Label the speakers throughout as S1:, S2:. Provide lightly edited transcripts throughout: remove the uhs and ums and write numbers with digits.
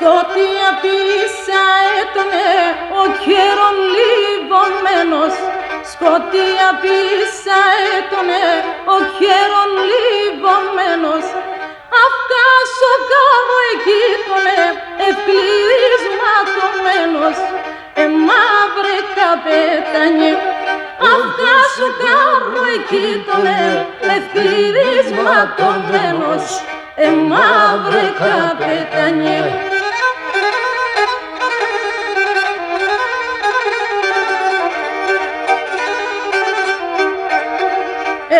S1: σκότια πίσα έτωνε ο καιρόν λιβωμένος, σκότια πίσα έτωνε ο καιρόν λιβωμένος. Αυκάσο κάτω εκεί τονε ευκλεισματωμένος, μαύρε καπετάνιε. Αυκάσο κάτω εκεί τονε ευκλεισματωμένος, μαύρε καπετάνιε.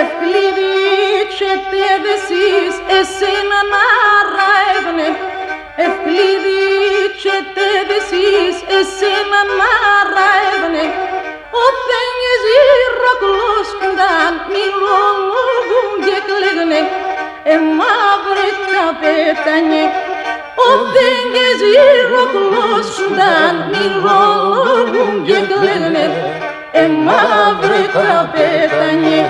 S1: Ευκλείδιξετε εσείς εσένα να ραεύνε, ευκλείδιξετε εσείς εσένα να ραεύνε. Όθενες ηρακλώσκονταν μιλόγουν και κλαίγνε, μαύρε καπετάνιε. Όθενες ηρακλώσκονταν μιλόγουν και κλαίγνε, μαύρε καπετάνιε.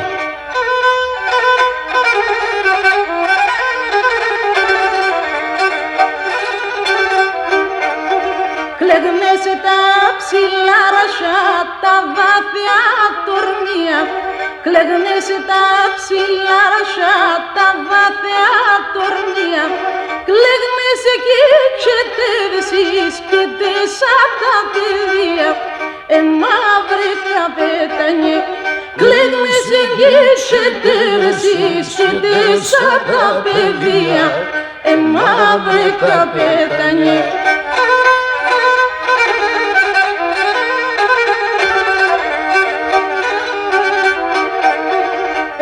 S1: Κλαίγνεσαι τα ψηλά ρασιά, τα βάθια τορμία. Κλαίγνεσαι τα ψηλά ρασιά, τα βάθια τορμία. Κλαίγνεσαι και τσετεύσεις και τέσσα τα παιδεία, μαύρε καπετάνιε. Κλαίγνεσαι και τσετεύσεις και τέσσα τα παιδεία, μαύρε καπετάνιε.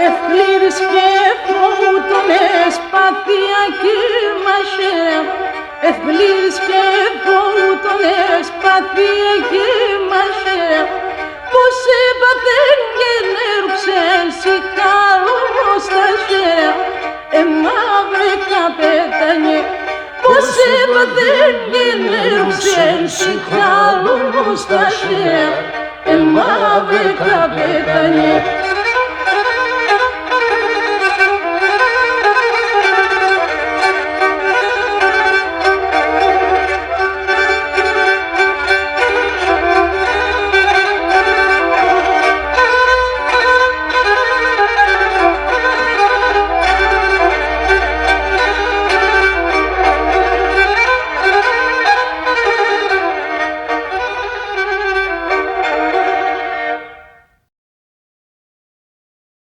S1: Ευκλείδης και φωτονές παθία και μαχαία, ευκλείδης και φωτονές παθία και μαχαία. Πως έπαθεν και νέρουξεν σικάλωμος τα χέρια, μαύρε καπετάνιε. Πως έπαθεν και νέρουξεν σικάλωμος τα χέρια, μαύρε καπετάνιε.